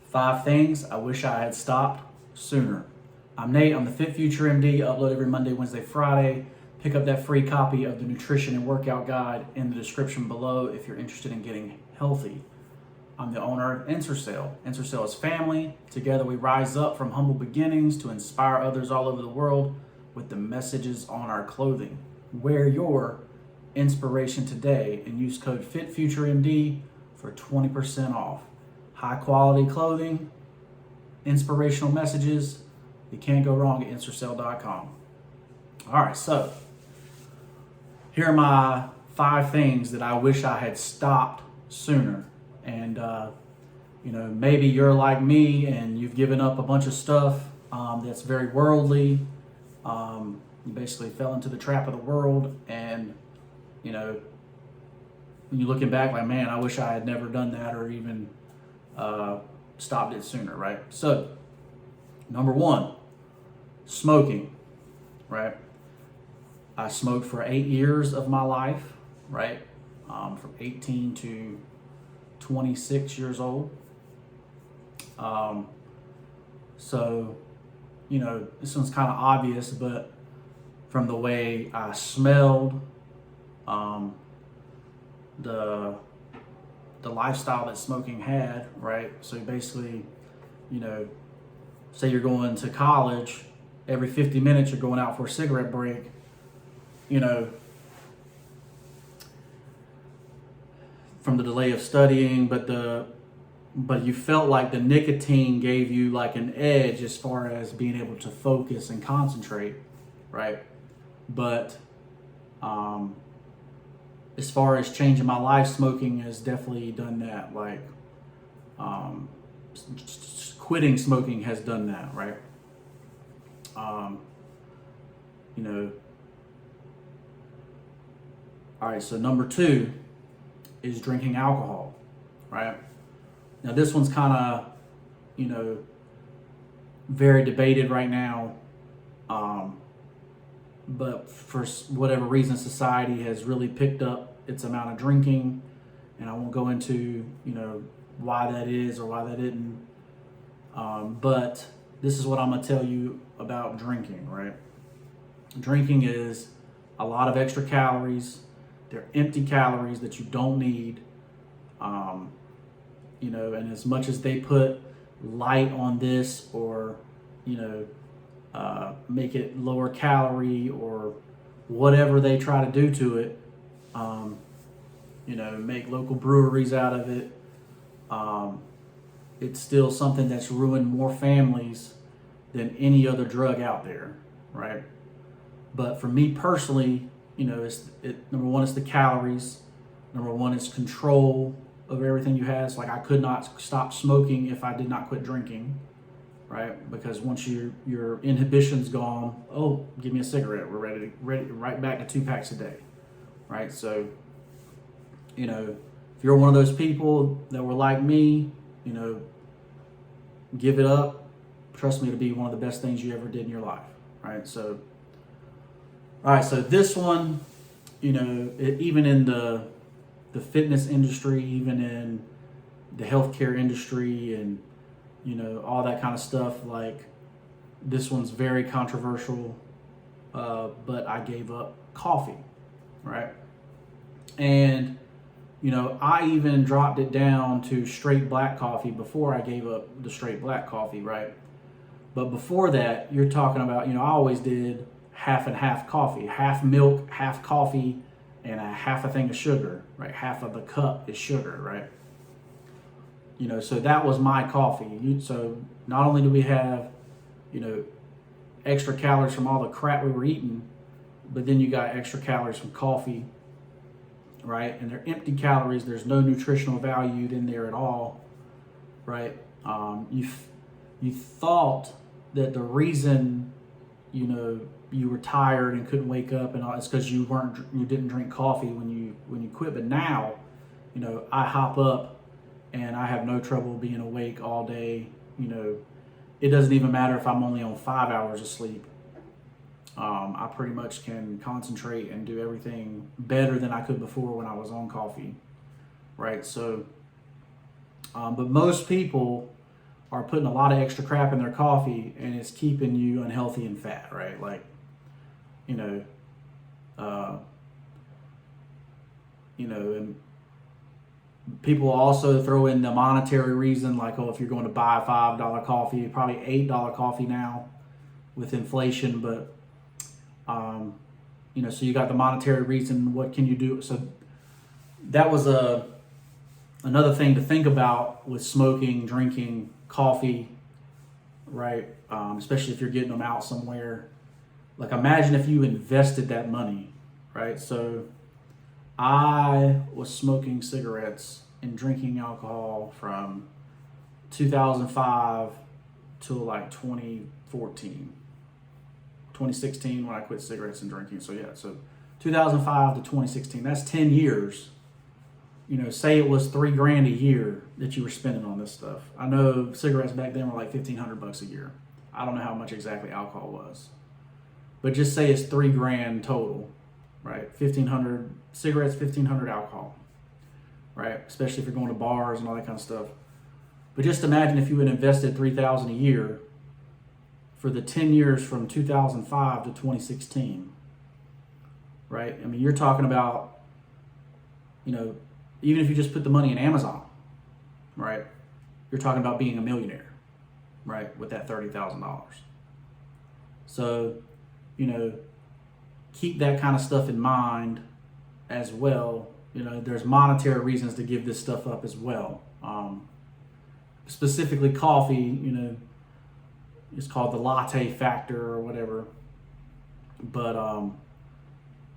5 things I wish I had stopped sooner. I'm Nate. I'm the FitFutureMD. Upload every Monday, Wednesday, Friday. Pick up that free copy of the nutrition and workout guide in the description below if you're interested in getting healthy. I'm the owner of Ensorsale. Ensorsale is family. Together we rise up from humble beginnings to inspire others all over the world with the messages on our clothing. Wear your inspiration today and use code FitFutureMD for 20% off. High quality clothing, inspirational messages. You can't go wrong at Ensorsale.com. All right, so here are my 5 things that I wish I had stopped sooner. And maybe you're like me and you've given up a bunch of stuff that's very worldly. You basically fell into the trap of the world, and when you're looking back, like, man, I wish I had never done that or even stopped it sooner, right? So, number 1, smoking, right? I smoked for 8 years of my life, right? From 18 to 26 years old. So, this one's kind of obvious, but from the way I smelled, the lifestyle that smoking had, right? So basically, say you're going to college, every 50 minutes you're going out for a cigarette break, from the delay of studying, but you felt like the nicotine gave you like an edge as far as being able to focus and concentrate, right? But as far as changing my life, smoking has definitely done that. Like quitting smoking has done that, right? All right, so number 2 is drinking alcohol, right? Now this one's kind of, very debated right now. But for whatever reason, society has really picked up its amount of drinking, and I won't go into, why that is or why that didn't. But this is what I'm gonna tell you about drinking, right? Drinking is a lot of extra calories. They're empty calories that you don't need. And as much as they put light on this or, make it lower calorie or whatever they try to do to it, make local breweries out of it, it's still something that's ruined more families than any other drug out there, right? But for me personally, number 1 is the calories. Number 1 is control of everything you have. So like I could not stop smoking if I did not quit drinking, right? Because once your inhibition's gone, oh, give me a cigarette. We're ready right back to 2 packs a day, right? So, if you're one of those people that were like me, give it up. Trust me, it'll be one of the best things you ever did in your life, right? So, all right, so this one, even in the fitness industry, even in the healthcare industry and, all that kind of stuff, like this one's very controversial, but I gave up coffee, right? And, I even dropped it down to straight black coffee before I gave up the straight black coffee, right? But before that, you're talking about, I always did half and half coffee, half milk, half coffee, and a half a thing of sugar, right? Half of the cup is sugar, right? So that was my coffee. So not only do we have, extra calories from all the crap we were eating, but then you got extra calories from coffee, right? And they're empty calories. There's no nutritional value in there at all, right? You thought that the reason, you were tired and couldn't wake up and all, it's because you didn't drink coffee when you quit. But now, I hop up and I have no trouble being awake all day. It doesn't even matter if I'm only on 5 hours of sleep. I pretty much can concentrate and do everything better than I could before when I was on coffee, right? So, but most people are putting a lot of extra crap in their coffee, and it's keeping you unhealthy and fat, right? Like, you know, and people also throw in the monetary reason, like, oh, if you're going to buy a $5 coffee, probably $8 coffee now with inflation, but so you got the monetary reason. What can you do? So that was another thing to think about with smoking, drinking coffee, right? Especially if you're getting them out somewhere. Like, imagine if you invested that money, right? So I was smoking cigarettes and drinking alcohol from 2005 to like 2016 when I quit cigarettes and drinking. So 2005 to 2016, that's 10 years. Say it was $3,000 a year that you were spending on this stuff. I know cigarettes back then were like $1,500 a year. I don't know how much exactly alcohol was, but just say it's $3,000 total, right? 1,500 cigarettes, 1,500 alcohol, right? Especially if you're going to bars and all that kind of stuff. But just imagine if you had invested $3,000 a year for the 10 years from 2005 to 2016, right? I mean, you're talking about, even if you just put the money in Amazon, right? You're talking about being a millionaire, right? With that $30,000. So, keep that kind of stuff in mind as well. There's monetary reasons to give this stuff up as well. Specifically coffee, it's called the latte factor or whatever. But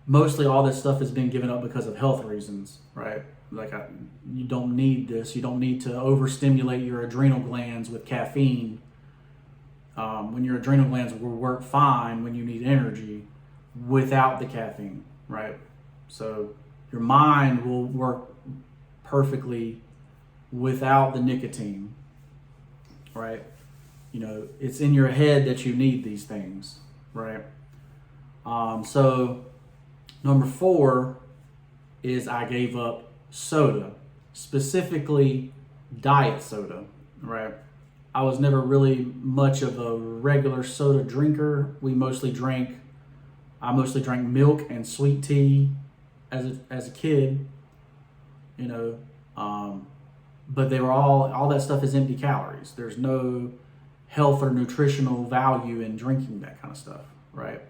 mostly all this stuff has been given up because of health reasons, right? Like, you don't need this. You don't need to overstimulate your adrenal glands with caffeine when your adrenal glands will work fine when you need energy without the caffeine, right? So your mind will work perfectly without the nicotine, right? It's in your head that you need these things, right? So number 4 is I gave up soda, specifically diet soda, right? I was never really much of a regular soda drinker. I mostly drank milk and sweet tea as a kid, but they were all that stuff is empty calories. There's no health or nutritional value in drinking that kind of stuff, right?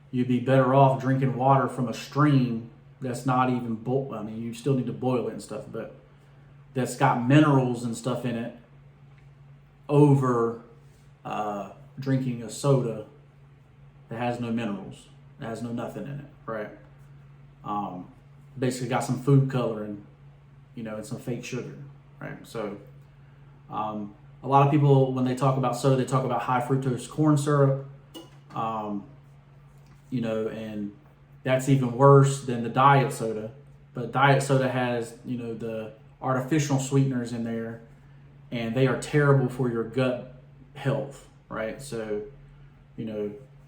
You'd be better off drinking water from a stream that's not even you still need to boil it and stuff, but that's got minerals and stuff in it over drinking a soda that has no minerals, that has no nothing in it, right? Basically got some food coloring, and some fake sugar, right? So a lot of people, when they talk about soda, they talk about high fructose corn syrup, and that's even worse than the diet soda. But diet soda has, the artificial sweeteners in there, and they are terrible for your gut health, right? So,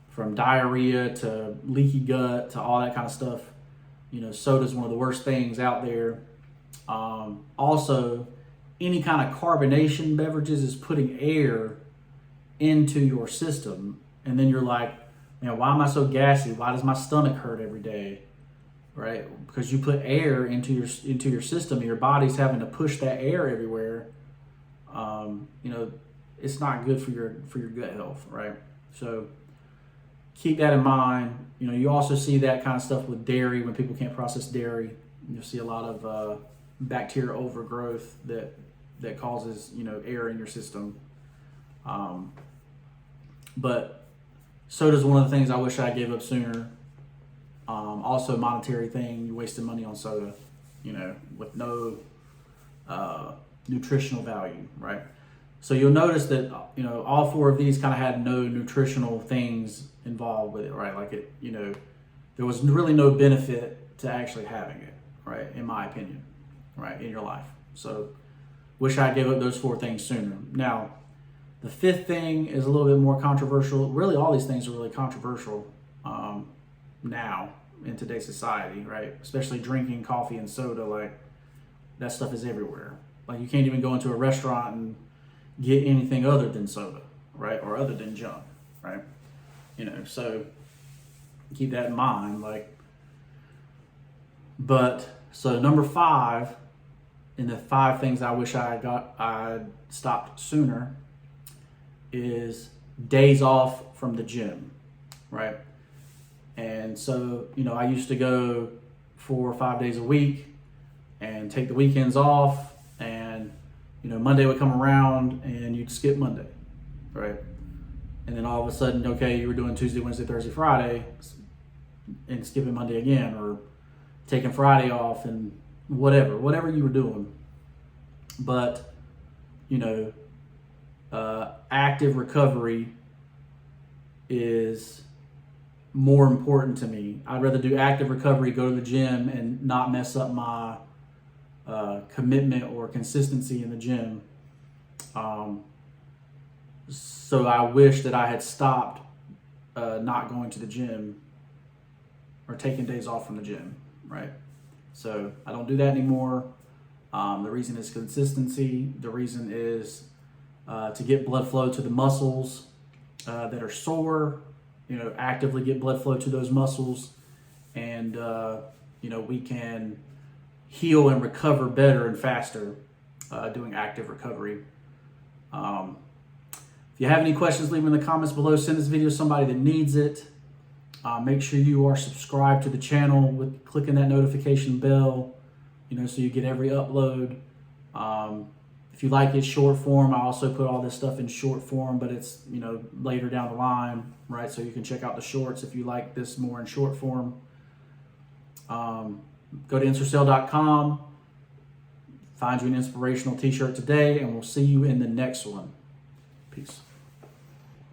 from diarrhea to leaky gut to all that kind of stuff, soda is one of the worst things out there. Also, any kind of carbonation beverages is putting air into your system, and then you're like, man, why am I so gassy? Why does my stomach hurt every day? Right? Because you put air into your system, and your body's having to push that air everywhere. It's not good for your gut health, right? So keep that in mind. You also see that kind of stuff with dairy. When people can't process dairy, you'll see a lot of bacterial overgrowth that causes air in your system. But soda is one of the things I wish I gave up sooner. Also, monetary thing, you wasted money on soda, with no nutritional value, right? So you'll notice that all 4 of these kind of had no nutritional things involved with it, right? Like there was really no benefit to actually having it, right? In my opinion, right, in your life. So wish I gave up those 4 things sooner. Now, the 5th thing is a little bit more controversial. Really, all these things are really controversial now in today's society, right? Especially drinking coffee and soda, like that stuff is everywhere. Like, you can't even go into a restaurant and get anything other than soda, right? Or other than junk, right? So keep that in mind. But so number 5 in the 5 things I wish I stopped sooner is days off from the gym, right? And so, I used to go 4 or 5 days a week and take the weekends off, and Monday would come around and you'd skip Monday, right? And then all of a sudden, okay, you were doing Tuesday, Wednesday, Thursday, Friday, and skipping Monday again, or taking Friday off, and whatever you were doing. But active recovery is more important to me. I'd rather do active recovery, go to the gym, and not mess up my commitment or consistency in the gym. So I wish that I had stopped not going to the gym or taking days off from the gym, right? So I don't do that anymore. The reason is consistency. The reason is to get blood flow to the muscles that are sore. Actively get blood flow to those muscles, and we can heal and recover better and faster doing active recovery. If you have any questions, leave them in the comments below. Send this video to somebody that needs it. Make sure you are subscribed to the channel with clicking that notification bell, so you get every upload. If you like it short form, I also put all this stuff in short form, but it's, later down the line, right? So you can check out the shorts if you like this more in short form. Go to Ensorsale.com, find you an inspirational t-shirt today, and we'll see you in the next one. Peace.